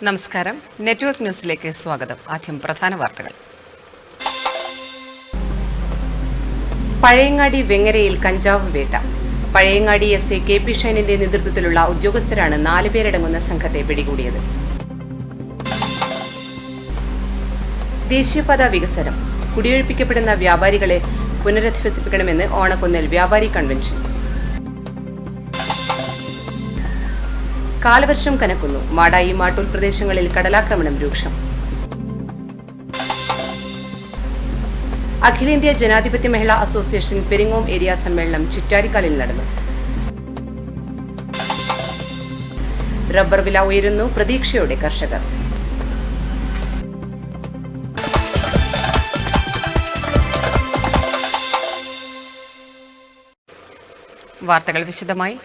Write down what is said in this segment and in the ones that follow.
നമസ്കാരം. നെറ്റ്വർക്ക് ന്യൂസിലേക്ക് സ്വാഗതം. ആദ്യം പ്രധാന വാർത്തകൾ. പഴയങ്ങാടി വെങ്ങരയിൽ കഞ്ചാവ് വേട്ട. പഴയങ്ങാടി എസ്.ഐ കെ.പി. ഷൈനിന്റെ നേതൃത്വത്തിലുള്ള ഉദ്യോഗസ്ഥരാണ് 4 പേരടങ്ങുന്ന സംഘത്തെ പിടികൂടിയത്. ദേശീയപാത വികസനം. കുടിയൊഴിപ്പിക്കപ്പെടുന്ന വ്യാപാരികളെ പുനരധിവസിപ്പിക്കണമെന്ന് ഓണക്കുന്നിൽ വ്യാപാരി കൺവെൻഷൻ. കാലവർഷം കനക്കുന്നു. മാടായി മാട്ടൂൽ പ്രദേശങ്ങളിൽ കടലാക്രമണം രൂക്ഷം. അഖിലേന്ത്യാ ജനാധിപത്യ മഹിളാ അസോസിയേഷൻ പെരിങ്ങോം ഏരിയ സമ്മേളനം ചിറ്റാരിക്കാലിൽ നടന്നു. റബ്ബർ വില ഉയരുന്നു. പ്രതീക്ഷയോടെ കർഷകർ. വാർത്തകൾ വിശദമായി.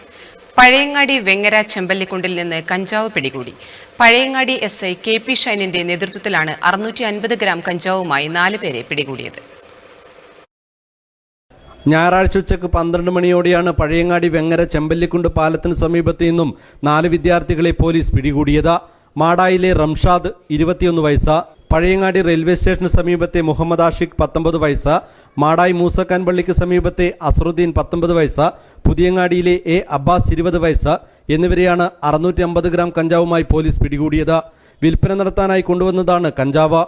പഴയങ്ങാടി വെങ്ങര ചെമ്പല്ലിക്കുണ്ടിൽ നിന്ന് കഞ്ചാവ് പിടികൂടി. പഴയങ്ങാടി എസ്.ഐ കെ.പി. ഷൈനിന്റെ നേതൃത്വത്തിലാണ് 650 ഗ്രാം കഞ്ചാവുമായി 4 പേരെ പിടികൂടിയത്. ഞായറാഴ്ച ഉച്ചയ്ക്ക് 12 മണിയോടെയാണ് പഴയങ്ങാടി വെങ്ങര ചെമ്പല്ലിക്കുണ്ട് പാലത്തിന് സമീപത്ത് നിന്നും 4 വിദ്യാർത്ഥികളെ പോലീസ് പിടികൂടിയത്. മാടായിലെ റംഷാദ് 21 വയസ്സ്, പഴയങ്ങാടി റെയിൽവേ സ്റ്റേഷന് സമീപത്തെ മുഹമ്മദ് ആഷിഖ് 19 വയസ്സ്, മാടായി മൂസക്കാൻ പള്ളിക്ക് സമീപത്തെ അസറുദ്ദീൻ 19 വയസ്സ്, പുതിയങ്ങാടിയിലെ എ അബ്ബാസ് 20 വയസ്സ് എന്നിവരെയാണ് 650 ഗ്രാം കഞ്ചാവുമായി പോലീസ് പിടികൂടിയത്. വിൽപ്പന നടത്താനായി കൊണ്ടുവന്നതാണ് കഞ്ചാവ്.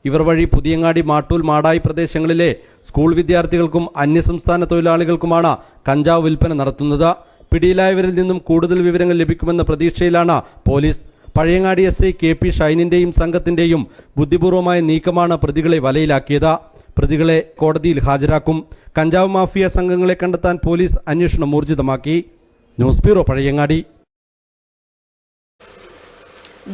ഇവർ വഴി പുതിയങ്ങാടി, മാട്ടൂൽ, മാടായി പ്രദേശങ്ങളിലെ സ്കൂൾ വിദ്യാർത്ഥികൾക്കും അന്യസംസ്ഥാന തൊഴിലാളികൾക്കുമാണ് കഞ്ചാവ് വിൽപ്പന നടത്തുന്നത്. പിടിയിലായവരിൽ നിന്നും കൂടുതൽ വിവരങ്ങൾ ലഭിക്കുമെന്ന പ്രതീക്ഷയിലാണ് പോലീസ്. പഴയങ്ങാടി എസ്.ഐ കെ.പി. ഷൈനിന്റെയും സംഘത്തിന്റെയും ബുദ്ധിപൂർവമായ നീക്കമാണ് പ്രതികളെ വലയിലാക്കിയത്. പ്രതികളെ കോടതിയിൽ ഹാജരാക്കും. കഞ്ചാവ് മാഫിയ സംഘങ്ങളെ കണ്ടെത്താൻ പോലീസ് അന്വേഷണം ഊർജിതമാക്കി. News bureau, Pazhayangadi.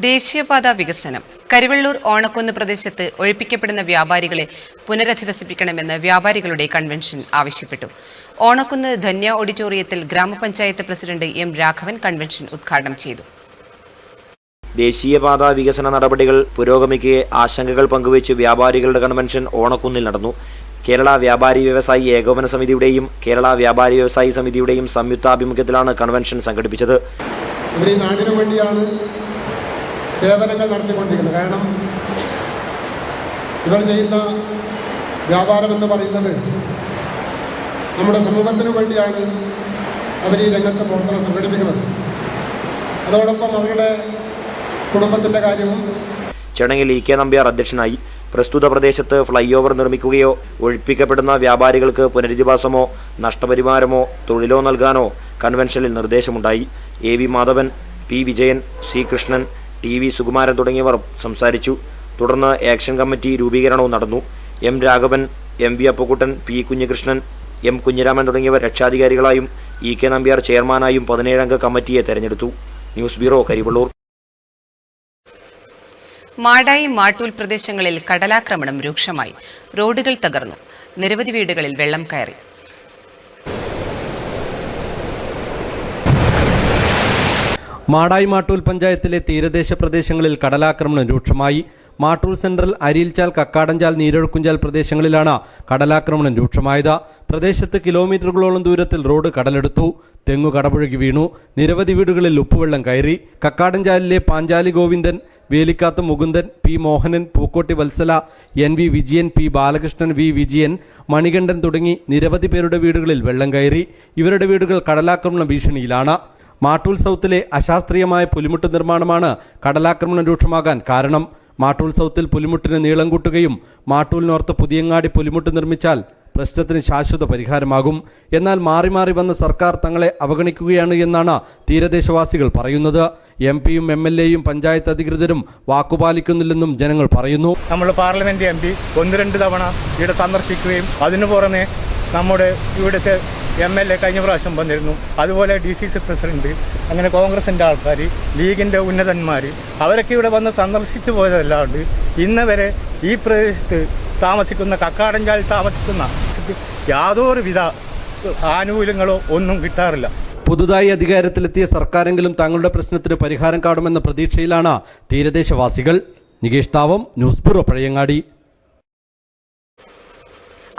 ദേശീയപാത വികസനം. കരിവെള്ളൂർ ഓണക്കുന്ന് പ്രദേശത്ത് ഒഴിപ്പിക്കപ്പെടുന്ന വ്യാപാരികളെ പുനരധിവസിപ്പിക്കണമെന്ന് വ്യാപാരികളുടെ കൺവെൻഷൻ ആവശ്യപ്പെട്ടു. ഓണക്കുന്ന് ധന്യ ഓഡിറ്റോറിയത്തിൽ ഗ്രാമപഞ്ചായത്ത് പ്രസിഡന്റ് എം രാഘവൻ കൺവെൻഷൻ ഉദ്ഘാടനം ചെയ്തു. ദേശീയപാത വികസന നടപടികൾ പുരോഗമിക്കെ ആശങ്കകൾ പങ്കുവച്ച് വ്യാപാരികളുടെ കൺവെൻഷൻ ഓണക്കുന്നിൽ നടന്നു. കേരള വ്യാപാരി വ്യവസായി ഏകോപന സമിതിയുടെയും കേരള വ്യാപാരി വ്യവസായി സമിതിയുടെയും സംയുക്താഭിമുഖ്യത്തിലാണ് കൺവെൻഷൻ സംഘടിപ്പിച്ചത്. ഇവർ ഈ നാടിനു വേണ്ടിയാണ് സേവനങ്ങൾ നടത്തിക്കൊണ്ടിരിക്കുന്നത്. കാരണം ഇവർ ചെയ്യുന്ന വ്യാപാരം എന്ന് പറയുന്നത് നമ്മുടെ സമൂഹത്തിനു വേണ്ടിയാണ് അവർ ഈ രംഗത്ത് പ്രവർത്തനം സംഘടിപ്പിക്കുന്നത്. അതോടൊപ്പം അവരുടെ കുടുംബത്തിൻ്റെ കാര്യവും. ചടങ്ങിൽ ഇ.കെ. നമ്പ്യാർ അധ്യക്ഷനായി. പ്രസ്തുത പ്രദേശത്ത് ഫ്ലൈ ഓവർ നിർമ്മിക്കുകയോ ഒഴിപ്പിക്കപ്പെടുന്ന വ്യാപാരികൾക്ക് പുനരധിവാസമോ നഷ്ടപരിഹാരമോ തൊഴിലോ നൽകാനോ കൺവെൻഷനിൽ നിർദ്ദേശമുണ്ടായി. A V. Madhavan, P. Vijayan, C. Krishnan, T V. Sukumaran തുടങ്ങിയവർ സംസാരിച്ചു. തുടർന്ന് ആക്ഷൻ കമ്മിറ്റി രൂപീകരണവും നടന്നു. M. Raghavan, M V. Appukuttan, P. Kunhikrishnan, M. Kunhiraman തുടങ്ങിയവർ രക്ഷാധികാരികളായും ഇ.കെ. നമ്പ്യാർ ചെയർമാനായും 17 അംഗ കമ്മിറ്റിയെ തെരഞ്ഞെടുത്തു. News bureau, Karivellur. മാടായി മാട്ടൂൽ പ്രദേശങ്ങളിൽ കടലാക്രമണം രൂക്ഷമായി. റോഡുകൾ തകർന്നു. നിരവധി വീടുകളിൽ വെള്ളം കയറി. മാടായി മാട്ടൂൽ പഞ്ചായത്തിലെ തീരദേശ പ്രദേശങ്ങളിൽ കടലാക്രമണം രൂക്ഷമായി. മാട്ടൂൽ സെൻട്രൽ, അരിയിൽച്ചാൽ, കക്കാടഞ്ചാൽ, നീരൊഴുക്കുംചാൽ പ്രദേശങ്ങളിലാണ് കടലാക്രമണം രൂക്ഷമായത്. പ്രദേശത്ത് കിലോമീറ്ററുകളോളം ദൂരത്തിൽ റോഡ് കടലെടുത്തു. തെങ്ങു കടപുഴകി വീണു. നിരവധി വീടുകളിൽ ഉപ്പുവെള്ളം കയറി. കക്കാടഞ്ചാലിലെ Panchali Govindan, Velikkath Mukundan, P. Mohanan, Pookkotti Vatsala, N V. Vijayan, P. Balakrishnan, V. Vijayan, Manikandan തുടങ്ങി നിരവധി പേരുടെ വീടുകളിൽ വെള്ളം കയറി. ഇവരുടെ വീടുകൾ കടലാക്രമണ ഭീഷണിയിലാണ്. മാട്ടൂൽ സൗത്തിലെ അശാസ്ത്രീയമായ പുലിമുട്ട് നിർമ്മാണമാണ് കടലാക്രമണം രൂക്ഷമാകാൻ കാരണം. മാട്ടൂൽ സൗത്തിൽ പുലിമുട്ടിന് നീളം കൂട്ടുകയും മാട്ടൂൽ നോർത്ത് പുതിയങ്ങാടി പുലിമുട്ട് നിർമ്മിച്ചാൽ പ്രശ്നത്തിന് ശാശ്വത പരിഹാരമാകും. എന്നാൽ മാറി മാറി വന്ന സർക്കാർ തങ്ങളെ അവഗണിക്കുകയാണ് എന്നാണ് തീരദേശവാസികൾ പറയുന്നത്. എം.പിയും എം.എൽ.എയും പഞ്ചായത്ത് അധികൃതരും വാക്കുപാലിക്കുന്നില്ലെന്നും ജനങ്ങൾ പറയുന്നു. നമ്മൾ പാർലമെന്റ് എം.പി 1-2 തവണ ഇവിടെ സന്ദർശിക്കുകയും അതിനു പുറമെ നമ്മുടെ ഇവിടുത്തെ എം.എൽ.എ കഴിഞ്ഞ പ്രാവശ്യം വന്നിരുന്നു. അതുപോലെ DCC പ്രസിഡന്റ്, അങ്ങനെ കോൺഗ്രസിൻ്റെ ആൾക്കാർ, ലീഗിൻ്റെ ഉന്നതന്മാർ, അവരൊക്കെ ഇവിടെ വന്ന് സന്ദർശിച്ചു പോയതല്ലാണ്ട് ഇന്ന് വരെ ഈ പ്രദേശത്ത് താമസിക്കുന്ന, കക്കാടഞ്ചാൽ താമസിക്കുന്ന യാതൊരുവിധ ആനുകൂല്യങ്ങളോ ഒന്നും കിട്ടാറില്ല. പുതുതായി അധികാരത്തിലെത്തിയ സർക്കാരെങ്കിലും തങ്ങളുടെ പ്രശ്നത്തിന് പരിഹാരം കാണുമെന്ന പ്രതീക്ഷയിലാണ് തീരദേശവാസികൾ. Nikesh Thavam, news bureau, Pazhayangadi.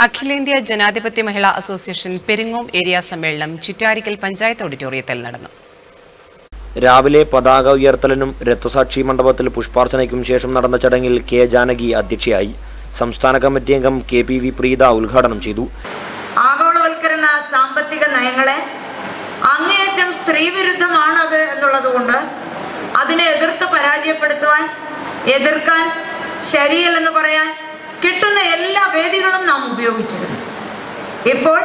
അഖിലേന്ത്യാ ജനാധിപത്യ മഹിളാ അസോസിയേഷൻ പെരിങ്ങോം ഏരിയ സമ്മേളനം ചിറ്റാരിക്കൽ പഞ്ചായത്ത് ഓഡിറ്റോറിയത്തിൽ നടന്നു. രാവിലെ പതാക ഉയർത്തലിനും രക്തസാക്ഷി മണ്ഡപത്തിൽ പുഷ്പാർച്ചനയ്ക്കും ശേഷം നടന്ന ചടങ്ങിൽ കെ ജാനകി അധ്യക്ഷയായി. സംസ്ഥാന കമ്മിറ്റി അംഗം KPV പ്രീത ഉദ്ഘാടനം ചെയ്തു. ആഗോളവൽക്കരണ സാമ്പത്തിക നയങ്ങളെ അങ്ങേയറ്റം സ്ത്രീവിരുദ്ധമാണത് എന്നുള്ളതുകൊണ്ട് അതിനെ എതിർത്ത് പരാജയപ്പെടുത്തുവാൻ, എതിർക്കാൻ, ശരിയല്ലെന്ന് പറയാൻ കിട്ടുന്ന എല്ലാ വേദികളും നാം ഉപയോഗിച്ചിരുന്നു. ഇപ്പോൾ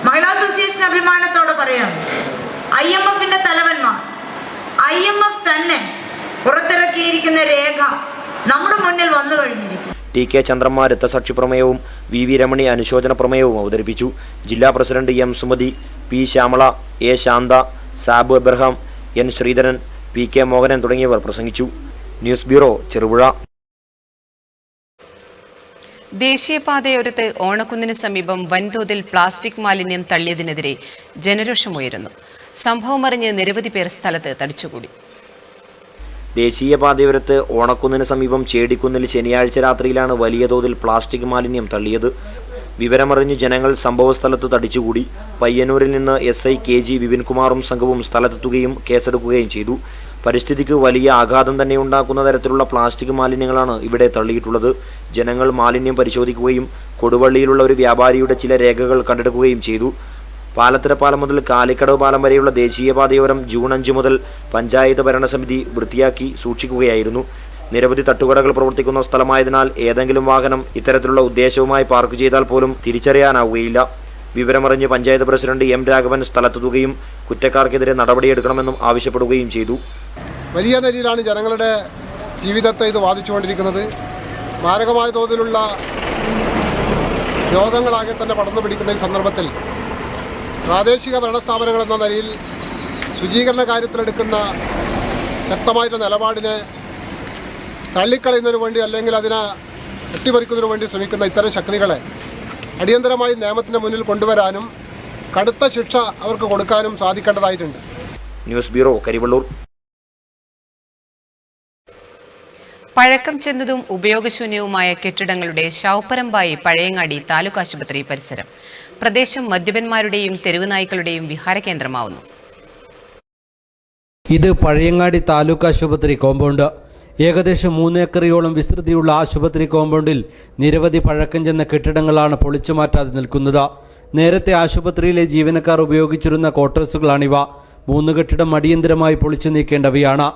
മഹിളാ അസോസിയേഷൻ അഭിമാനത്തോടെ പറയാം, IMFന്റെ തലവന്മാർ, IMF തന്നെ പുറത്തിറക്കിയിരിക്കുന്ന രേഖ നമ്മുടെ മുന്നിൽ വന്നു കഴിഞ്ഞിരിക്കും. TK ചന്ദ്രമ്മ രക്തസാക്ഷി പ്രമേയവും VV രമണി അനുശോചന പ്രമേയവും അവതരിപ്പിച്ചു. ജില്ലാ president M Sumathi, P Shyamala, A Shantha, Sabu Abraham, N Sreedharan, PK Mohanan തുടങ്ങിയവർ പ്രസംഗിച്ചു. News bureau, Cherupuzha. ദേശീയപാതയോരത്ത് ഓണക്കുന്നിന് സമീപം വൻതോതിൽ പ്ലാസ്റ്റിക് മാലിന്യം തള്ളിയതിനെതിരെ ജനരോഷമുയരുന്നു. സംഭവമറിഞ്ഞ് നിരവധി പേർ സ്ഥലത്ത് തടിച്ചുകൂടി. ദേശീയപാതയോരത്ത് ഓണക്കുന്നിന് സമീപം ചേടിക്കുന്നിൽ ശനിയാഴ്ച രാത്രിയിലാണ് വലിയ തോതിൽ പ്ലാസ്റ്റിക് മാലിന്യം തള്ളിയത്. വിവരമറിഞ്ഞ് ജനങ്ങൾ സംഭവസ്ഥലത്ത് തടിച്ചുകൂടി. പയ്യന്നൂരിൽ നിന്ന് SI KG വിപിൻകുമാറും സംഘവും സ്ഥലത്തെത്തുകയും കേസെടുക്കുകയും ചെയ്തു. പരിസ്ഥിതിക്ക് വലിയ ആഘാതം തന്നെ ഉണ്ടാക്കുന്ന തരത്തിലുള്ള പ്ലാസ്റ്റിക് മാലിന്യങ്ങളാണ് ഇവിടെ തള്ളിയിട്ടുള്ളത്. ജനങ്ങൾ മാലിന്യം പരിശോധിക്കുകയും കൊടുവള്ളിയിലുള്ള ഒരു വ്യാപാരിയുടെ ചില രേഖകൾ കണ്ടെടുക്കുകയും ചെയ്തു. പാലത്തര പാലം മുതൽ കാലിക്കടവ് പാലം വരെയുള്ള ദേശീയപാതയോരം ജൂൺ 5 മുതൽ പഞ്ചായത്ത് ഭരണസമിതി വൃത്തിയാക്കി സൂക്ഷിക്കുകയായിരുന്നു. നിരവധി തട്ടുകടകൾ പ്രവർത്തിക്കുന്ന സ്ഥലമായതിനാൽ ഏതെങ്കിലും വാഹനം ഇത്തരത്തിലുള്ള ഉദ്ദേശവുമായി പാർക്ക് ചെയ്താൽ പോലും തിരിച്ചറിയാനാവുകയില്ല. വിവരമറിഞ്ഞ് പഞ്ചായത്ത് പ്രസിഡന്റ് M രാഘവൻ സ്ഥലത്തെത്തുകയും കുറ്റക്കാർക്കെതിരെ നടപടിയെടുക്കണമെന്നും ആവശ്യപ്പെടുകയും ചെയ്തു. വലിയ നിലയിലാണ് ജനങ്ങളുടെ ജീവിതത്തെ ഇത് ബാധിച്ചുകൊണ്ടിരിക്കുന്നത്. മാരകമായ തോതിലുള്ള രോഗങ്ങളാകെ തന്നെ പടർന്നു പിടിക്കുന്ന ഈ സന്ദർഭത്തിൽ പ്രാദേശിക ഭരണസ്ഥാപനങ്ങൾ എന്ന നിലയിൽ ശുചീകരണ കാര്യത്തിലെടുക്കുന്ന ശക്തമായിട്ടുള്ള നിലപാടിനെ തള്ളിക്കളയുന്നതിനു വേണ്ടി അല്ലെങ്കിൽ അതിനെ വെട്ടിമറിക്കുന്നതിനു വേണ്ടി ശ്രമിക്കുന്ന ഇത്തരം ശക്തികളെ അടിയന്തരമായി നിയമത്തിന് മുന്നിൽ കൊണ്ടുവരാനും കടുത്ത ശിക്ഷ അവർക്ക് കൊടുക്കാനും സാധിക്കേണ്ടതായിട്ടുണ്ട്. News bureau, Karivellur. പഴക്കം ചെന്നതും ഉപയോഗശൂന്യവുമായ കെട്ടിടങ്ങളുടെ ശവപ്പരമ്പായി പഴയങ്ങാടി താലൂക്ക് ആശുപത്രി പരിസരം. പ്രദേശം മദ്യപന്മാരുടെയും തെരുവ് നായ്ക്കളുടെയും വിഹാരകേന്ദ്രമാവുന്നു. ഇത് പഴയങ്ങാടി താലൂക്ക് ആശുപത്രി കോമ്പൗണ്ട്. ഏകദേശം 3 ഏക്കറിയോളം വിസ്തൃതിയുള്ള ആശുപത്രി കോമ്പൗണ്ടിൽ നിരവധി പഴക്കം ചെന്ന കെട്ടിടങ്ങളാണ് പൊളിച്ചു മാറ്റാതെ നിൽക്കുന്നത്. നേരത്തെ ആശുപത്രിയിലെ ജീവനക്കാർ ഉപയോഗിച്ചിരുന്ന ക്വാർട്ടേഴ്സുകളാണിവ. 3 കെട്ടിടം അടിയന്തരമായി പൊളിച്ചു നീക്കേണ്ടവയാണ്.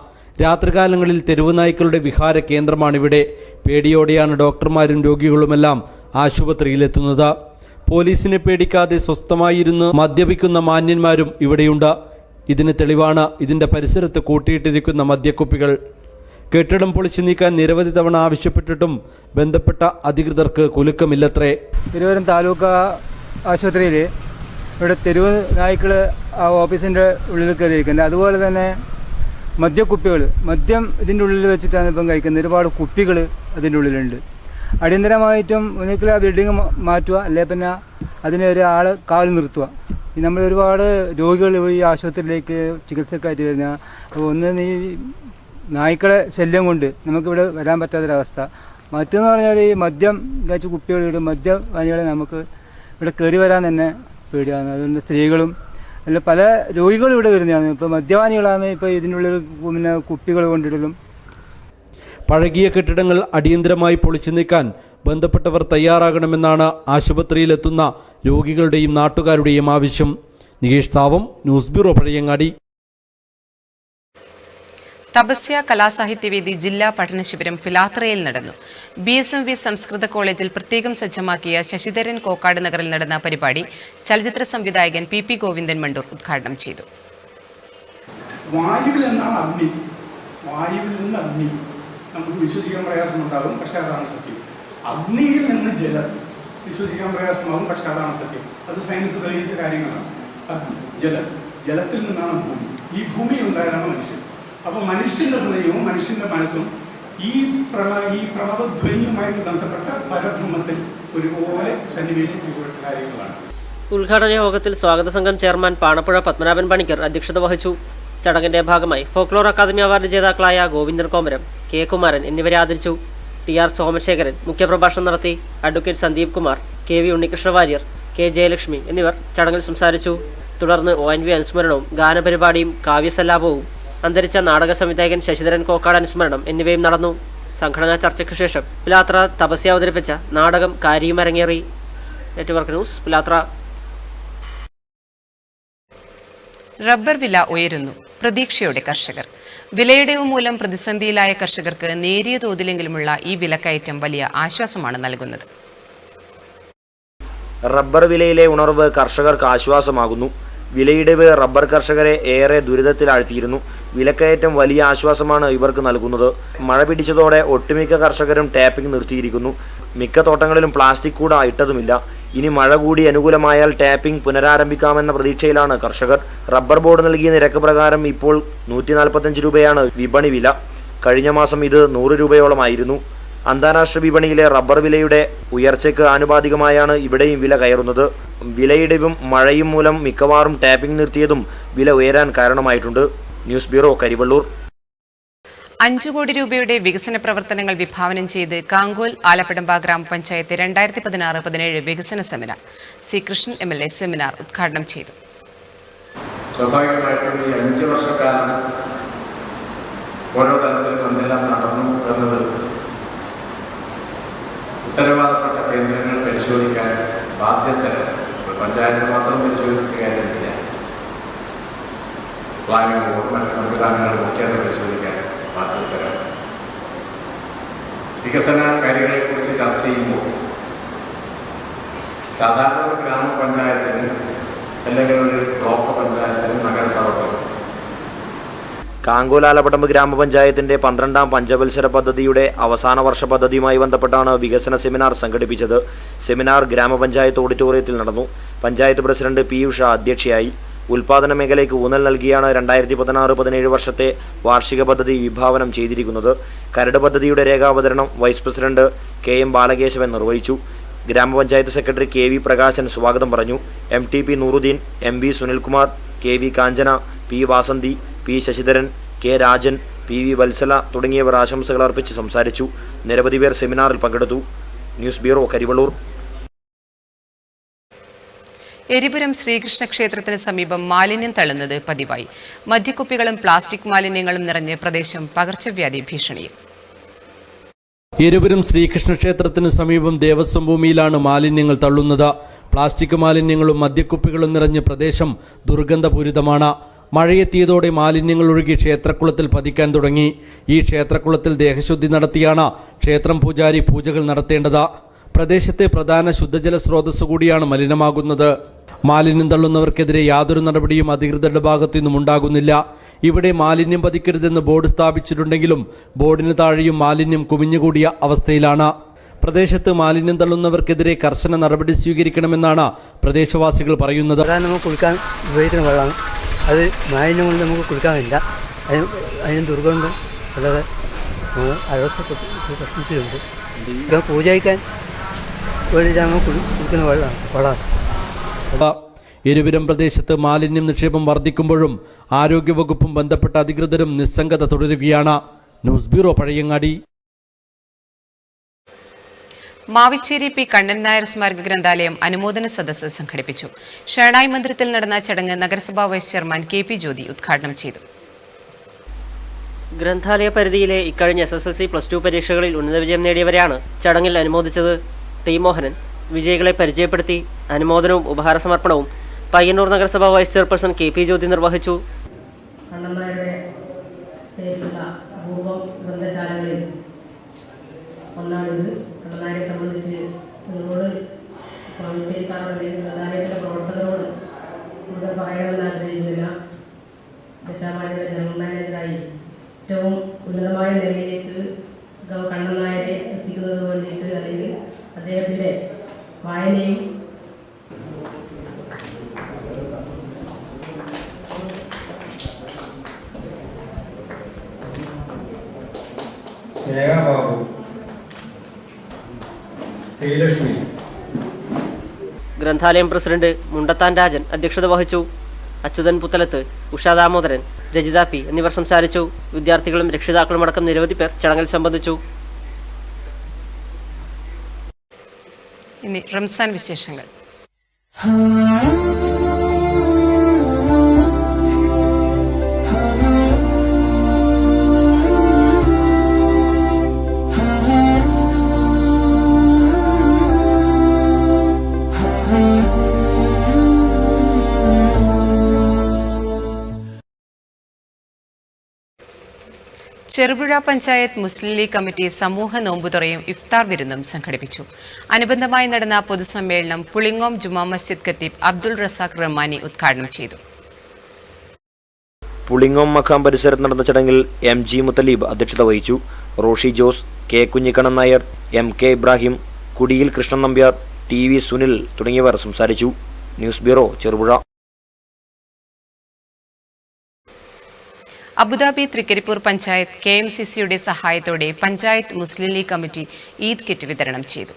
രാത്രികാലങ്ങളിൽ തെരുവ് നായ്ക്കളുടെ വിഹാര കേന്ദ്രമാണിവിടെ. പേടിയോടെയാണ് ഡോക്ടർമാരും രോഗികളുമെല്ലാം ആശുപത്രിയിലെത്തുന്നത്. പോലീസിനെ പേടിക്കാതെ സ്വസ്ഥമായിരുന്ന് മദ്യപിക്കുന്ന മാന്യന്മാരും ഇവിടെയുണ്ട്. ഇതിന് തെളിവാണ് ഇതിന്റെ പരിസരത്ത് കൂട്ടിയിട്ടിരിക്കുന്ന മദ്യക്കുപ്പികൾ. കെട്ടിടം പൊളിച്ചു നീക്കാൻ നിരവധി തവണ ആവശ്യപ്പെട്ടിട്ടും ബന്ധപ്പെട്ട അധികൃതർക്ക് കുലുക്കമില്ലത്രേ. തിരുവനന്തപുരം താലൂക്ക് ആശുപത്രിയിൽ ഇവിടെ തെരുവ് നായ്ക്കൾ ആ ഓഫീസിൻ്റെ ഉള്ളിൽ കയറിയിരിക്കുന്നത്. അതുപോലെ തന്നെ മദ്യക്കുപ്പികൾ, മദ്യം ഇതിൻ്റെ ഉള്ളിൽ വെച്ചിട്ടാണ് ഇപ്പം കഴിക്കുന്നത്. ഒരുപാട് കുപ്പികൾ അതിൻ്റെ ഉള്ളിലുണ്ട്. അടിയന്തരമായിട്ടും ഒന്നിക്കൽ ആ ബിൽഡിങ് മാറ്റുക, അല്ലെ പിന്നെ അതിനെ ഒരാൾ കാല് നിർത്തുക. നമ്മൾ ഒരുപാട് രോഗികൾ ഈ ആശുപത്രിയിലേക്ക് ചികിത്സക്കായിട്ട് വരുന്ന, ഒന്ന് ഈ നായ്ക്കളെ ശല്യം കൊണ്ട് നമുക്കിവിടെ വരാൻ പറ്റാത്തൊരവസ്ഥ. മറ്റെന്ന് പറഞ്ഞാൽ ഈ മദ്യം കഴിച്ച കുപ്പികളിലും മദ്യപാനികളെ നമുക്ക് ഇവിടെ കയറി വരാൻ തന്നെ പേടിയാണ്. അതുകൊണ്ട് സ്ത്രീകളും അല്ല പല രോഗികളും ഇവിടെ വരുന്നതാണ്. ഇപ്പോൾ മദ്യപാനികളാണ് ഇപ്പോൾ ഇതിനുള്ളിൽ പിന്നെ കുപ്പികൾ കൊണ്ടിടലും. പഴകിയ കെട്ടിടങ്ങൾ അടിയന്തരമായി പൊളിച്ചു നീക്കാൻ ബന്ധപ്പെട്ടവർ തയ്യാറാകണമെന്നാണ് ആശുപത്രിയിലെത്തുന്ന രോഗികളുടെയും നാട്ടുകാരുടെയും ആവശ്യം. Nikesh Thavam, news bureau, Pazhayangadi. തപസ്യ കലാസാഹിത്യവേദി ജില്ലാ പഠനശിബിരം പിലാത്രയിൽ നടന്നു. BSMV സംസ്കൃത കോളേജിൽ പ്രത്യേകം സജ്ജമാക്കിയ ശശിധരൻ കോക്കാട് നഗറിൽ നടന്ന പരിപാടി ചലച്ചിത്ര സംവിധായകൻ PP ഗോവിന്ദൻ മണ്ടൂർ ഉദ്ഘാടനം ചെയ്തു. വായുവിൽ നിന്നാണ് അഗ്നി, വായുവിൽ നിന്ന് അഗ്നി നമുക്ക് വിശ്വസിക്കാൻ പ്രയാസമുണ്ടാകും, പക്ഷെ അതാണ് സത്യം. അഗ്നിയിൽ നിന്ന് ജലം വിശ്വസിക്കാൻ പ്രയാസമാകും, പക്ഷെ അതാണ് സത്യം. അത് സയൻസ് തെളിയിച്ച കാര്യങ്ങളാണ്. ജലത്തിൽ നിന്നാണ് ഭൂമി. ഈ ഭൂമി ഉണ്ടായതാണ് മനുഷ്യൻ. അപ്പോൾ മനുഷ്യൻ്റെ ഹൃദയവും മനുഷ്യൻ്റെ മനസ്സും ഈ പ്രണവധ്വനിയുമായിട്ട് ബന്ധപ്പെട്ട പരബ്രഹ്മത്തിൽ ഒരുപോലെ സന്നിവേശിക്കപ്പെട്ട കാര്യങ്ങളാണ്. ഉദ്ഘാടന യോഗത്തിൽ സ്വാഗത സംഘം ചെയർമാൻ പാണപ്പുഴ പത്മനാഭൻ പണിക്കർ അധ്യക്ഷത വഹിച്ചു. ചടങ്ങിന്റെ ഭാഗമായി ഫോക്ലോർ അക്കാദമി അവാർഡ് ജേതാക്കളായ ഗോവിന്ദൻ കോമരം, K കുമാരൻ എന്നിവരെ ആദരിച്ചു. TR സോമശേഖരൻ മുഖ്യപ്രഭാഷണം നടത്തി. Advocate Sandeep Kumar, KV Unnikrishna Warrier, K Jayalakshmi എന്നിവർ ചടങ്ങിൽ സംസാരിച്ചു. തുടർന്ന് ONV അനുസ്മരണവും ഗാനപരിപാടിയും കാവ്യസല്ലാപവും അന്തരിച്ച നാടക സംവിധായകൻ ശശിധരൻ കോക്കാട് അനുസ്മരണം എന്നിവയും നടന്നു. സംഘടനാ ചർച്ചയ്ക്ക് ശേഷം പിലാത്ര തപസ്യ അവതരിപ്പിച്ച നാടകം കാരിയും അരങ്ങേറി. നെറ്റ്വർക്ക് ന്യൂസ്, പിലാത്ര. റബ്ബർ വില ഉയരുന്നു. പ്രതീക്ഷയോടെ കർഷകർ. വിലയിടിവ് മൂലം പ്രതിസന്ധിയിലായ കർഷകർക്ക് നേരിയ തോതിലെങ്കിലുമുള്ള ഈ വിലക്കയറ്റം വലിയ ആശ്വാസമാണ് നൽകുന്നത്. റബ്ബർ വിലയിലെ ഉണർവ് കർഷകർക്ക് ആശ്വാസമാകുന്നു. വിലയിടിവ് റബ്ബർ കർഷകരെ ഏറെ ദുരിതത്തിലാഴ്ത്തിയിരുന്നു. വിലക്കയറ്റം വലിയ ആശ്വാസമാണ് ഇവർക്ക് നൽകുന്നത്. മഴ പിടിച്ചതോടെ ഒട്ടുമിക്ക കർഷകരും ടാപ്പിംഗ് നിർത്തിയിരിക്കുന്നു. മിക്ക തോട്ടങ്ങളിലും പ്ലാസ്റ്റിക് കൂട ഇട്ടതുമില്ല. ഇനി മഴ കൂടി അനുകൂലമായാൽ ടാപ്പിംഗ് പുനരാരംഭിക്കാമെന്ന പ്രതീക്ഷയിലാണ് കർഷകർ. റബ്ബർ ബോർഡ് നൽകിയ നിരക്ക് പ്രകാരം ഇപ്പോൾ 145 രൂപയാണ് വിപണി വില. കഴിഞ്ഞ മാസം ഇത് 100 രൂപയോളമായിരുന്നു. അന്താരാഷ്ട്ര വിപണിയിലെ റബ്ബർ വിലയുടെ ഉയർച്ചയ്ക്ക് ആനുപാതികമായാണ് ഇവിടെയും വില കയറുന്നത്. വിലയിടിവും മഴയും മൂലം മിക്കവാറും ടാപ്പിംഗ് നിർത്തിയതും വില ഉയരാൻ കാരണമായിട്ടുണ്ട്. News bureau, Karivellur. 5 കോടി രൂപയുടെ വികസന പ്രവർത്തനങ്ങൾ വിഭാവനം ചെയ്ത് കാങ്കോൽ ആലപ്പടമ്പ ഗ്രാമപഞ്ചായത്ത് 2016-17 വികസന seminar. C Krishnan MLA seminar ഉദ്ഘാടനം ചെയ്തു. സ്വാഭാവികമായിട്ടും ഈ 5 വർഷക്കാലം ഓരോ തലത്തിലും എന്തെല്ലാം നടന്നു എന്നത് ഉത്തരവാദപ്പെട്ട കേന്ദ്രങ്ങൾ പരിശോധിക്കാൻ ബാധ്യസ്ഥരാണ്. പഞ്ചായത്ത് മാത്രം പരിശോധിച്ചിട്ട് കാര്യമില്ല. പ്ലാനിംഗ് ബോർഡ്, മറ്റ് സംവിധാനങ്ങൾ ഒക്കെ പരിശോധിക്കാൻ ബാധ്യസ്ഥരാണ്. വികസന കാര്യങ്ങളെക്കുറിച്ച് ചർച്ച ചെയ്യുമ്പോൾ സാധാരണ ഒരു ഗ്രാമപഞ്ചായത്തിന് അല്ലെങ്കിൽ ഒരു ബ്ലോക്ക് പഞ്ചായത്തിന് നഗരസഭക്കും കാങ്കോൽ ആലപ്പടമ്പ് ഗ്രാമപഞ്ചായത്തിന്റെ 12ാം പഞ്ചവത്സര പദ്ധതിയുടെ അവസാന വർഷ പദ്ധതിയുമായി ബന്ധപ്പെട്ടാണ് വികസന സെമിനാർ സംഘടിപ്പിച്ചത്. സെമിനാർ ഗ്രാമപഞ്ചായത്ത് ഓഡിറ്റോറിയത്തിൽ നടന്നു. പഞ്ചായത്ത് പ്രസിഡന്റ് പി ഉഷ അധ്യക്ഷയായി. ഉൽപാദന മേഖലയ്ക്ക് ഊന്നൽ നൽകിയാണ് 2016-17 വർഷത്തെ വാർഷിക പദ്ധതി വിഭാവനം ചെയ്തിരിക്കുന്നത്. കരട് പദ്ധതിയുടെ രേഖാവതരണം വൈസ് പ്രസിഡന്റ് KM ബാലകേശവൻ നിർവഹിച്ചു. ഗ്രാമപഞ്ചായത്ത് സെക്രട്ടറി KV പ്രകാശൻ സ്വാഗതം പറഞ്ഞു. MTP Nooruddeen, MB Sunilkumar, KV കാഞ്ചന, P Vasanthi, P Sasidharan, K Rajan, PV Vatsala തുടങ്ങിയവർ ആശംസകൾ അർപ്പിച്ച് സംസാരിച്ചു. നിരവധി പേർ സെമിനാറിൽ പങ്കെടുത്തു. News bureau, Karivellur. എരിപുരം ശ്രീകൃഷ്ണ ക്ഷേത്രത്തിന് സമീപം മാലിന്യം തള്ളുന്നത് പതിവായി. മദ്യക്കുപ്പികളും പ്ലാസ്റ്റിക് മാലിന്യങ്ങളും നിറഞ്ഞ് പ്രദേശം പകർച്ചവ്യാധി ഭീഷണിയിൽ. എരിപുരം ശ്രീകൃഷ്ണ ക്ഷേത്രത്തിന് സമീപം ദേവസ്വം ഭൂമിയിലാണ് മാലിന്യങ്ങൾ തള്ളുന്നത്. പ്ലാസ്റ്റിക് മാലിന്യങ്ങളും മദ്യക്കുപ്പികളും നിറഞ്ഞ് പ്രദേശം ദുർഗന്ധപൂരിതമാണ്. മഴയെത്തിയതോടെ മാലിന്യങ്ങൾ ഒഴുകി ക്ഷേത്രക്കുളത്തിൽ പതിക്കാൻ തുടങ്ങി. ഈ ക്ഷേത്രക്കുളത്തിൽ ദേഹശുദ്ധി നടത്തിയാണ് ക്ഷേത്രം പൂജാരി പൂജകൾ നടത്തേണ്ടത്. പ്രദേശത്തെ പ്രധാന ശുദ്ധജല സ്രോതസ് കൂടിയാണ് മലിനമാകുന്നത്. മാലിന്യം തള്ളുന്നവർക്കെതിരെ യാതൊരു നടപടിയും അധികൃതരുടെ ഭാഗത്തു നിന്നും ഉണ്ടാകുന്നില്ല. ഇവിടെ മാലിന്യം പതിക്കരുതെന്ന് ബോർഡ് സ്ഥാപിച്ചിട്ടുണ്ടെങ്കിലും ബോർഡിന് താഴെയും മാലിന്യം കുമിഞ്ഞുകൂടിയ അവസ്ഥയിലാണ്. പ്രദേശത്ത് മാലിന്യം തള്ളുന്നവർക്കെതിരെ കർശന നടപടി സ്വീകരിക്കണമെന്നാണ് പ്രദേശവാസികൾ പറയുന്നത്. നമുക്ക് കുളിക്കാൻ ഉപയോഗിക്കുന്ന വെള്ളമാണ്. അത് മാലിന്യം കൊണ്ട് നമുക്ക് കുളിക്കാനില്ല. അതിന് ദുർഗന്ധം വളരെ ആരോഗ്യ പ്രശ്നത്തിലുണ്ട്. പൂജയ്ക്കാൻ വേണ്ടിയിട്ട് നമ്മൾ കുളിക്കുന്ന വെള്ളമാണ്. എരിപുരം പ്രദേശത്ത് മാലിന്യം നിക്ഷേപം വർദ്ധിക്കുമ്പോഴും ആരോഗ്യവകുപ്പും ബന്ധപ്പെട്ട അധികൃതരും നിസ്സംഗത തുടരുകയാണ്. News bureau, Pazhayangadi. Mavichery P Kannan Nair സ്മാരക ഗ്രന്ഥാലയം അനുമോദന സദസ്സ് സംഘടിപ്പിച്ചു. ഷേണായി മന്ദിരത്തിൽ നടന്ന ചടങ്ങ് നഗരസഭാ വൈസ് ചെയർമാൻ KP ജ്യോതി ഉദ്ഘാടനം ചെയ്തു. ഗ്രന്ഥാലയ പരിധിയിലെ ഇക്കഴിഞ്ഞ SSLC +2 പരീക്ഷകളിൽ ഉന്നത വിജയം നേടിയവരെയാണ് ചടങ്ങിൽ അനുമോദിച്ചത്. T മോഹനൻ വിജയികളെ പരിചയപ്പെടുത്തി. അനുമോദനവും ഉപഹാര സമർപ്പണവും പയ്യന്നൂർ നഗരസഭാ വൈസ് ചെയർപേഴ്സൺ KP ജ്യോതി നിർവഹിച്ചു. കണ്ണന്മാരുടെ പേരിലുള്ള അപൂർവം ഗ്രന്ഥശാലകളിൽ ഒന്നാണിത്. കണ്ണന്മാരെ സംബന്ധിച്ച് നിങ്ങളോട് മാവിച്ചേരിക്കാരോട് ഗ്രന്ഥാലയത്തിലെ പ്രവർത്തകരോട് കൂടുതൽ പറയണമെന്ന് ആഗ്രഹിക്കുന്നില്ല. ദശാമാരിയുടെ ജനറൽ മാനേജറായി ഏറ്റവും ഉന്നതമായ നിലയിലേക്ക് കണ്ണന്മാരെ എത്തിക്കുന്നതിന് വേണ്ടിയിട്ട് അല്ലെങ്കിൽ അദ്ദേഹത്തിൻ്റെ വായനയും സ്നേഹബാബു, ശ്രീലക്ഷ്മി. ഗ്രന്ഥാലയം പ്രസിഡന്റ് മുണ്ടത്താൻ രാജൻ അധ്യക്ഷത വഹിച്ചു. അച്യുതൻ പുത്തലത്ത്, ഉഷാ ദാമോദരൻ, രജിത P എന്നിവർ സംസാരിച്ചു. വിദ്യാർത്ഥികളും രക്ഷിതാക്കളും അടക്കം നിരവധി പേർ ചടങ്ങിൽ സംബന്ധിച്ചു. ഇനി റംസാൻ വിശേഷങ്ങൾ. ചെറുപുഴ പഞ്ചായത്ത് മുസ്ലിം ലീഗ് കമ്മിറ്റി സമൂഹ നോമ്പുതുറയും ഇഫ്താർ വിരുന്നും സംഘടിപ്പിച്ചു. അനുബന്ധമായി നടന്ന പൊതുസമ്മേളനം പുളിങ്ങോം ജുമാ മസ്ജിദ് ഖത്തീബ് അബ്ദുൾ റസാഖ് റഹ്മാനി ഉദ്ഘാടനം ചെയ്തു. പുളിങ്ങോം മഖാം പരിസരത്ത് നടന്ന ചടങ്ങിൽ MG മുത്തലീബ് അധ്യക്ഷത വഹിച്ചു. റോഷി ജോസ്, K കുഞ്ഞിക്കണ്ണൻ നായർ, MK ഇബ്രാഹിം, കുടിയിൽ കൃഷ്ണൻ നമ്പ്യാർ, TV സുനിൽ തുടങ്ങിയവർ സംസാരിച്ചു. News bureau, Cherupuzha. Abu Dhabi Trikaripur panchayat KMCCയുടെ സഹായത്തോടെ പഞ്ചായത്ത് മുസ്ലിം ലീഗ് കമ്മിറ്റി ഈദ് കിറ്റ് വിതരണം ചെയ്തു.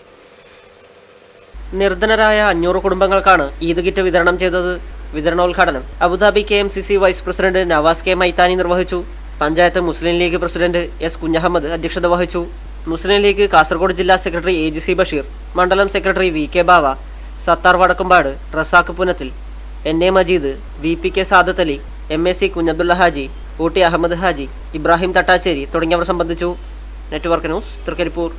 നിർധനരായ 500 കുടുംബങ്ങൾക്കാണ് ഈദ് കിറ്റ് വിതരണം ചെയ്തത്. വിതരണോദ്ഘാടനം Abu Dhabi KMCC vice president Navas K Maithani നിർവഹിച്ചു. പഞ്ചായത്ത് മുസ്ലിം ലീഗ് പ്രസിഡന്റ് S കുഞ്ഞഹമ്മദ് അധ്യക്ഷത വഹിച്ചു. മുസ്ലിം ലീഗ് കാസർഗോഡ് ജില്ലാ സെക്രട്ടറി AGC ബഷീർ, മണ്ഡലം secretary VK Bava, Sathar Vadakkumpad, Razak Punathil, NA Majeed, VPK Sadath Ali, MAC Kunhabdulla Haji, Ooty Ahammed Haji, Ibrahim Thattacheri തുടങ്ങിയവർ സംബന്ധിച്ചു. Network news, Thrikaripur.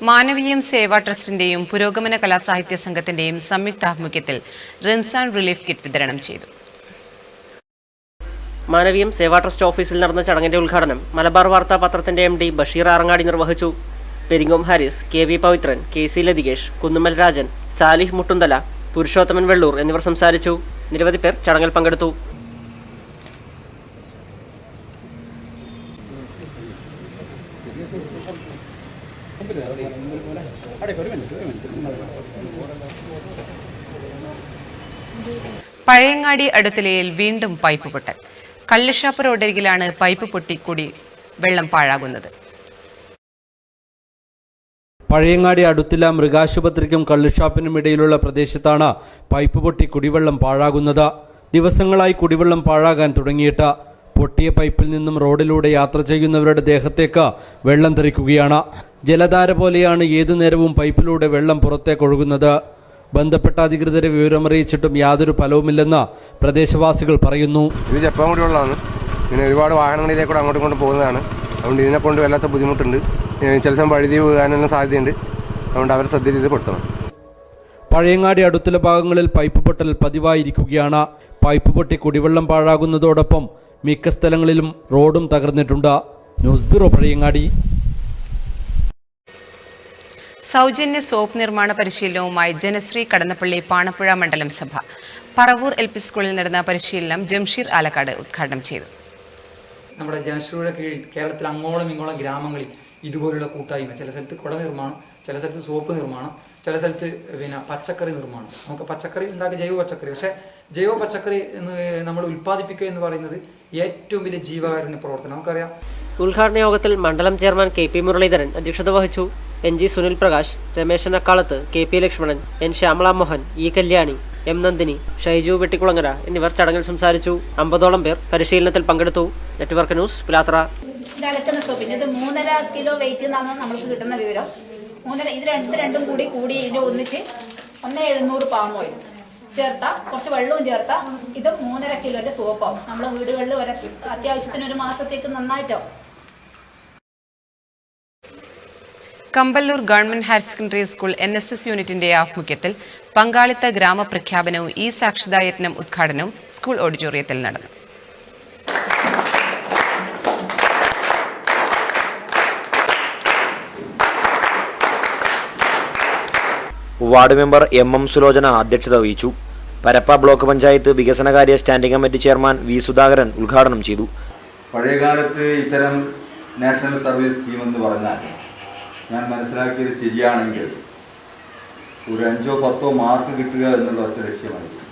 മാനവീയം സേവാ ട്രസ്റ്റിന്റെയും പുരോഗമന കലാസാഹിത്യ സംഘത്തിന്റെയും സംയുക്താഭിമുഖ്യത്തിൽ റംസാൻ റിലീഫ് കിറ്റ് വിതരണം ചെയ്തു. മാനവീയം സേവാ ട്രസ്റ്റ് ഓഫീസിൽ നടന്ന ചടങ്ങിന്റെ ഉദ്ഘാടനം മലബാർ വാർത്താ പത്രത്തിന്റെ MD ബഷീർ ആറങ്ങാടി നിർവഹിച്ചു. പെരിങ്ങോം ഹാരിസ്, KV പവിത്രൻ, KC ലതികേഷ്, കുന്നുമ്മൽ രാജൻ, സാലിഹ് മുട്ടുന്തല, പുരുഷോത്തമൻ വെള്ളൂർ എന്നിവർ സംസാരിച്ചു. നിരവധി പേർ ചടങ്ങിൽ പങ്കെടുത്തു. പഴയങ്ങാടി അടുത്തിലയിൽ വീണ്ടും പൈപ്പ് പൊട്ടൽ. കള്ളുഷാപ്പ് റോഡരികിലാണ് പൈപ്പ് പൊട്ടിക്കൂടി വെള്ളം പാഴാകുന്നത്. പഴയങ്ങാടി അടുത്തില മൃഗാശുപത്രിക്കും കള്ളുഷാപ്പിനും ഇടയിലുള്ള പ്രദേശത്താണ് പൈപ്പ് പൊട്ടി കുടിവെള്ളം പാഴാകുന്നത്. ദിവസങ്ങളായി കുടിവെള്ളം പാഴാകാൻ തുടങ്ങിയിട്ട് പൊട്ടിയ പൈപ്പിൽ നിന്നും റോഡിലൂടെ യാത്ര ചെയ്യുന്നവരുടെ ദേഹത്തേക്ക് വെള്ളം തെറിക്കുകയാണ്. ജലധാര പോലെയാണ് ഏതു നേരവും പൈപ്പിലൂടെ വെള്ളം പുറത്തേക്ക് ഒഴുകുന്നത്. ബന്ധപ്പെട്ട അധികൃതരെ വിവരമറിയിച്ചിട്ടും യാതൊരു ഫലവുമില്ലെന്ന് പ്രദേശവാസികൾ പറയുന്നു. ഇത് ജപ്പാൻ കുടിവെള്ളമാണ്. പിന്നെ ഒരുപാട് വാഹനങ്ങളിലേക്കൂടെ അങ്ങോട്ടും ഇങ്ങോട്ടും പോകുന്നതാണ്. അതുകൊണ്ട് ഇതിനെക്കൊണ്ട് വല്ലാത്ത ബുദ്ധിമുട്ടുണ്ട്. ചില സമയം വഴുതി വീഴാനെല്ലാം സാധ്യതയുണ്ട്. അതുകൊണ്ട് അവർ ശ്രദ്ധ ചെയ്ത് പെടുത്തണം. പഴയങ്ങാടി അടുത്തുള്ള ഭാഗങ്ങളിൽ പൈപ്പ് പൊട്ടൽ പതിവായിരിക്കുകയാണ്. പൈപ്പ് പൊട്ടി കുടിവെള്ളം പാഴാകുന്നതോടൊപ്പം മിക്ക സ്ഥലങ്ങളിലും റോഡും തകർന്നിട്ടുണ്ട്. News bureau, Pazhayangadi. സൗജന്യ സോപ്പ് നിർമ്മാണ പരിശീലനവുമായി ജനശ്രീ കടന്നപ്പള്ളി പാണപ്പുഴ മണ്ഡലം സഭ. പറവൂർ LP സ്കൂളിൽ നടന്ന പരിശീലനം ജംഷീർ ആലക്കാട് ഉദ്ഘാടനം ചെയ്തു. നമ്മുടെ ജനശ്രീയുടെ കീഴിൽ കേരളത്തിൽ അങ്ങോളം ഇങ്ങോളം ഗ്രാമങ്ങളിൽ ഇതുപോലുള്ള കൂട്ടായ്മ, ചില സ്ഥലത്ത് കുട നിർമ്മാണം, ചില സ്ഥലത്ത് സോപ്പ് നിർമ്മാണം, ചില സ്ഥലത്ത് പച്ചക്കറി നിർമ്മാണം. നമുക്ക് പച്ചക്കറി ഉണ്ടാക്കുക ജൈവ പച്ചക്കറി. പക്ഷേ ജൈവ പച്ചക്കറി എന്ന് നമ്മൾ ഉൽപ്പാദിപ്പിക്കുക എന്ന് പറയുന്നത് ഏറ്റവും വലിയ ജീവകാരുണ്യ പ്രവർത്തനം. നമുക്കറിയാം. ഉദ്ഘാടന യോഗത്തിൽ മണ്ഡലം ചെയർമാൻ KP മുരളീധരൻ അധ്യക്ഷത വഹിച്ചു. NG Sunil Prakash, Rameshan Akkalath, KP Lakshmanan, N Shyamala Mohan, E Kalyani, M Nandini, Shaiju Vettikulangara എന്നിവർ ചടങ്ങിൽ സംസാരിച്ചു. 50ഓളം പേർ പരിശീലനത്തിൽ പങ്കെടുത്തു. Network news, Pilathara. ഇത് 3.5 കിലോ വെയിറ്റ് എന്നാണ് നമുക്ക് കിട്ടുന്ന വിവരം. ഇത് രണ്ടും കൂടി ഇതിൻ്റെ ഒന്നിച്ച് 1,700 പാം ഓയിൽ ചേർത്ത കുറച്ച് വെള്ളവും ചേർത്ത ഇത് 3.5 കിലോൻ്റെ സോപ്പാവും. നമ്മുടെ വീടുകളിൽ അത്യാവശ്യത്തിന് ഒരു മാസത്തേക്ക് നന്നായിട്ടാവും. Kamballur government higher secondary school NSS യൂണിറ്റിന്റെ ആഭിമുഖ്യത്തിൽ പങ്കാളിത്ത ഗ്രാമപ്രഖ്യാപനവും സാക്ഷരതാ യജ്ഞം ഉദ്ഘാടനവും സ്കൂൾ ഓഡിറ്റോറിയത്തിൽ നടന്നു. വാർഡ് മെമ്പർ MM സുലോചന അധ്യക്ഷത വഹിച്ചു. പരപ്പ ബ്ലോക്ക് പഞ്ചായത്ത് വികസനകാര്യ standing committee chairman V Sudhakaran ഉദ്ഘാടനം ചെയ്തു. പഴയകാലത്ത് ഇത്തരം നാഷണൽ സർവീസ് സ്കീം എന്ന് പറഞ്ഞാൽ ഞാൻ മനസ്സിലാക്കിയത് ശരിയാണെങ്കിൽ ഒരു 5ഓ 10ഓ മാർക്ക് കിട്ടുക എന്നുള്ള ഒറ്റ ലക്ഷ്യമായിരുന്നു.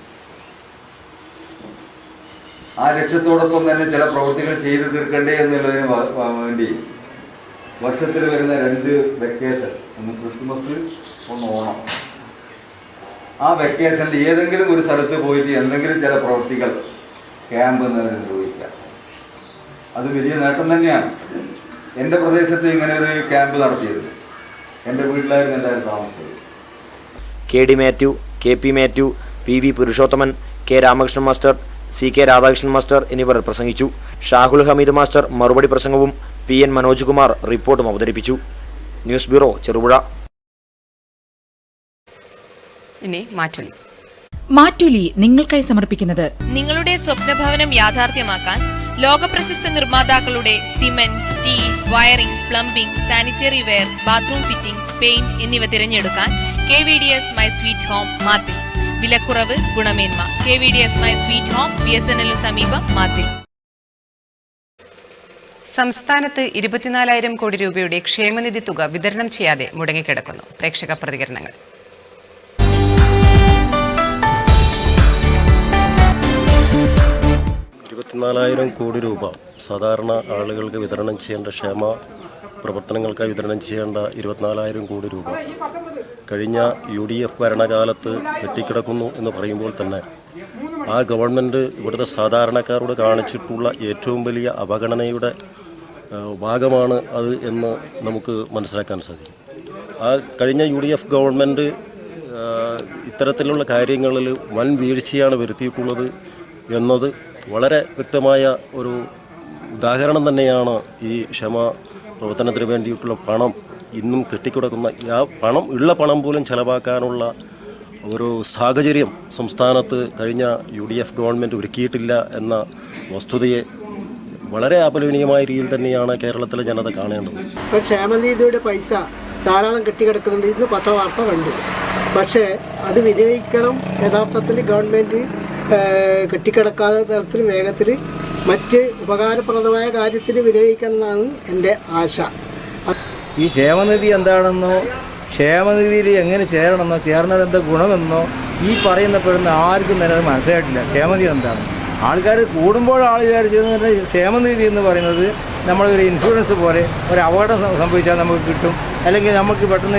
ആ ലക്ഷ്യത്തോടൊപ്പം തന്നെ ചില പ്രവൃത്തികൾ ചെയ്തു തീർക്കണ്ടേ എന്നുള്ളതിന് വേണ്ടി വർഷത്തിൽ വരുന്ന 2 വെക്കേഷൻ, ഒന്ന് ക്രിസ്മസ്, ഒന്ന് ഓണം. ആ വെക്കേഷനിൽ ഏതെങ്കിലും ഒരു സ്ഥലത്ത് പോയിട്ട് എന്തെങ്കിലും ചില പ്രവൃത്തികൾ ക്യാമ്പ് എന്നതിന് നിർവഹിക്കാം. അത് വലിയ നേട്ടം തന്നെയാണ്. എൻ്റെ പ്രദേശത്ത് ഇങ്ങനെ ഒരു ക്യാമ്പ് നടത്തിയിരുന്നു. എൻ്റെ വീട്ടിലായിരുന്നു എല്ലാവരും താമസിച്ചത്. KD Mathew, KP Mathew, PV Purushothaman, K Ramakrishnan master, CK Radhakrishnan master എന്നിവർ പ്രസംഗിച്ചു. ഷാഹുൽ ഹമീദ് മാസ്റ്റർ മറുപടി പ്രസംഗവും PN മനോജ് കുമാർ റിപ്പോർട്ടും അവതരിപ്പിച്ചു. News bureau, Cherupuzha. ഇനി മാറ്റൊലി. മാറ്റുലി നിങ്ങൾക്കായി സമർപ്പിക്കുന്നത് നിങ്ങളുടെ സ്വപ്നഭവനം യാഥാർത്ഥ്യമാക്കാൻ ലോകപ്രശസ്ത നിർമ്മാതാക്കളുടെ cement, steel, wiring, plumbing, sanitary ware, bathroom fittings, paint എന്നിവ തിരഞ്ഞെടുക്കാൻ KVDS my sweet home Mathil. വിലക്കുറവ്, ഗുണമേന്മ. KVDS my sweet home, BSNL സമീപം, മാത്തിൽ. സംസ്ഥാനത്ത് 24,000 കോടി രൂപയുടെ ക്ഷേമനിധി തുക വിതരണം ചെയ്യാതെ മുടങ്ങിക്കിടക്കുന്നു. പ്രേക്ഷക പ്രതികരണങ്ങൾ. കോടി രൂപ സാധാരണ ആളുകൾക്ക് വിതരണം ചെയ്യേണ്ട ക്ഷേമ പ്രവർത്തനങ്ങൾക്കായി വിതരണം ചെയ്യേണ്ട 24,000 കോടി രൂപ കഴിഞ്ഞ UDF ഭരണകാലത്ത് കെട്ടിക്കിടക്കുന്നു എന്ന് പറയുമ്പോൾ തന്നെ ആ ഗവൺമെൻറ് ഇവിടുത്തെ സാധാരണക്കാരോട് കാണിച്ചിട്ടുള്ള ഏറ്റവും വലിയ അവഗണനയുടെ ഭാഗമാണ് അത് എന്ന് നമുക്ക് മനസ്സിലാക്കാൻ സാധിക്കും. ആ കഴിഞ്ഞ UDF ഗവൺമെൻറ് ഇത്തരത്തിലുള്ള കാര്യങ്ങളിൽ വൻ വീഴ്ചയാണ് വരുത്തിയിട്ടുള്ളത് എന്നത് വളരെ വ്യക്തമായ ഒരു ഉദാഹരണം തന്നെയാണ്. ഈ ക്ഷേമ പ്രവർത്തനത്തിന് വേണ്ടിയിട്ടുള്ള പണം ഇന്നും കെട്ടിക്കിടക്കുന്ന ആ പണം ഉള്ള പണം പോലും ചെലവാക്കാനുള്ള ഒരു സാഹചര്യം സംസ്ഥാനത്ത് കഴിഞ്ഞ UDF ഗവൺമെൻറ് ഒരുക്കിയിട്ടില്ല എന്ന വസ്തുതയെ വളരെ അപലപനീയമായ രീതിയിൽ തന്നെയാണ് കേരളത്തിലെ ജനത കാണേണ്ടത്. ഇപ്പോൾ ക്ഷേമനിധിയുടെ പൈസ ധാരാളം കെട്ടിക്കിടക്കുന്നുണ്ട്. ഇന്ന് പത്രവാർത്ത കണ്ടു. പക്ഷേ അത് വിനിയോഗിക്കണം. യഥാർത്ഥത്തിൽ ഗവൺമെൻറ് കെട്ടിക്കിടക്കാത്ത തരത്തിൽ വേഗത്തിൽ മറ്റ് ഉപകാരപ്രദമായ കാര്യത്തിന് വിനിയോഗിക്കണം എന്നാണ് എൻ്റെ ആശ. ഈ ക്ഷേമനിധി എന്താണെന്നോ ക്ഷേമനിധിയിൽ എങ്ങനെ ചേരണമെന്നോ ചേർന്നാൽ എന്താ ഗുണമെന്നോ ഈ പറയുന്നപ്പെടുന്ന ആർക്കും തന്നെ അത് മനസ്സിലായിട്ടില്ല. ക്ഷേമനിധി എന്താണ്? ആൾക്കാർ കൂടുമ്പോൾ ആൾ വിചാരിച്ചത് ക്ഷേമനിധി എന്ന് പറയുന്നത് നമ്മളൊരു ഇൻഷുറൻസ് പോലെ ഒരു അപകടം സംഭവിച്ചാൽ നമുക്ക് കിട്ടും, അല്ലെങ്കിൽ നമുക്ക് പെട്ടെന്ന്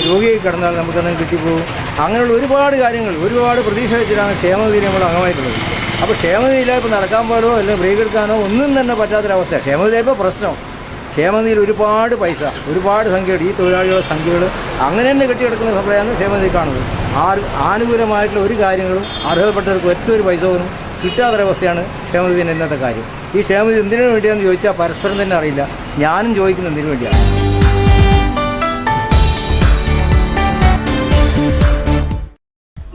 രോഗിയായി കിടന്നാൽ നമുക്കത് കിട്ടിപ്പോകും. അങ്ങനെയുള്ള ഒരുപാട് കാര്യങ്ങൾ ഒരുപാട് പ്രതീക്ഷ വെച്ചിട്ടാണ് ക്ഷേമനിധി നമ്മൾ അംഗമായിട്ടുള്ളത്. അപ്പോൾ ക്ഷേമനിധിയില്ല ഇപ്പോൾ നടക്കാൻ പോലോ അല്ലെങ്കിൽ ബ്രേക്ക് എടുക്കാനോ ഒന്നും തന്നെ പറ്റാത്തൊരവസ്ഥ. ക്ഷേമനിധിയിപ്പോൾ പ്രശ്നം. ക്ഷേമനിധിയിൽ ഒരുപാട് പൈസ, ഒരുപാട് സംഖ്യകൾ, ഈ തൊഴിലാളികളുടെ സംഖ്യകൾ അങ്ങനെ തന്നെ കെട്ടിയെടുക്കുന്ന സമയമാണ് ക്ഷേമനിധി കാണുന്നത്. ആനുകൂലമായിട്ടുള്ള ഒരു കാര്യങ്ങളും അർഹതപ്പെട്ടവർക്ക് ഒറ്റ ഒരു പൈസ പോലും കിട്ടാത്തൊരവസ്ഥയാണ് ക്ഷേമനിധിൻ്റെ ഇന്നത്തെ കാര്യം. ഈ ക്ഷേമനിധി എന്തിനു വേണ്ടിയാണെന്ന് ചോദിച്ചാൽ പരസ്പരം തന്നെ അറിയില്ല. ഞാനും ചോദിക്കുന്നത് എന്തിനു വേണ്ടിയാണ്.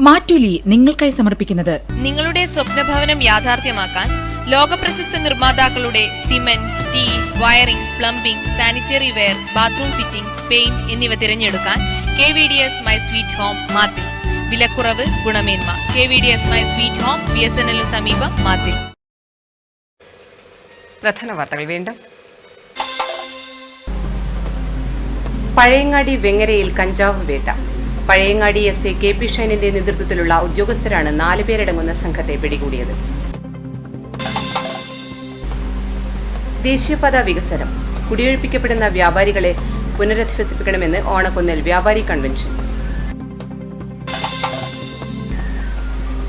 മാറ്റുലി നിങ്ങൾക്കായി സമർപ്പിക്കുന്നത് നിങ്ങളുടെ സ്വപ്നഭവനം യാഥാർത്ഥ്യമാക്കാൻ ലോകപ്രശസ്ത നിർമ്മാതാക്കളുടെ cement, steel, wiring, plumbing, sanitary ware, bathroom fittings, paint എന്നിവ തിരഞ്ഞെടുക്കാൻ KVDS my sweet home, Mathil. വിലക്കുറവ്, ഗുണമേന്മ. KVDS my sweet home, BSNL സമീപം, മാത്തിൽ. പ്രധാന വാർത്തകൾ വീണ്ടും. പഴയങ്ങാടി വെങ്ങരയിൽ കഞ്ചാവ് വേട്ട. പഴയങ്ങാടി SI KP ഷൈനിന്റെ നേതൃത്വത്തിലുള്ള ഉദ്യോഗസ്ഥരാണ് 4 പേരടങ്ങുന്ന സംഘത്തെ പിടികൂടിയത്. ദേശീയപാത വികസനം. കുടിയൊഴിപ്പിക്കപ്പെടുന്ന വ്യാപാരികളെ പുനരധിവസിപ്പിക്കണമെന്ന് ഓണക്കുന്നിൽ വ്യാപാരി കൺവെൻഷൻ.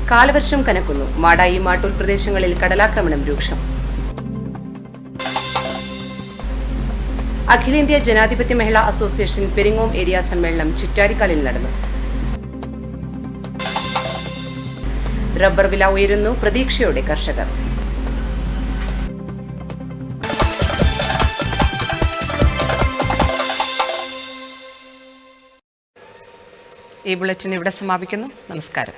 കാലവർഷം കനക്കുന്നു. മാടായി മാട്ടൂൽ പ്രദേശങ്ങളിൽ കടലാക്രമണം രൂക്ഷം. അഖിലേന്ത്യാ ജനാധിപത്യ മഹിളാ അസോസിയേഷൻ പെരിങ്ങോം ഏരിയ സമ്മേളനം ചിറ്റാരിക്കാലിൽ നടന്നു. റബ്ബർ വില ഉയരുന്നു. പ്രതീക്ഷയോടെ കർഷകർ. ഈ ബുള്ളറ്റിൻ ഇവിടെ സമാപിക്കുന്നു. നമസ്കാരം.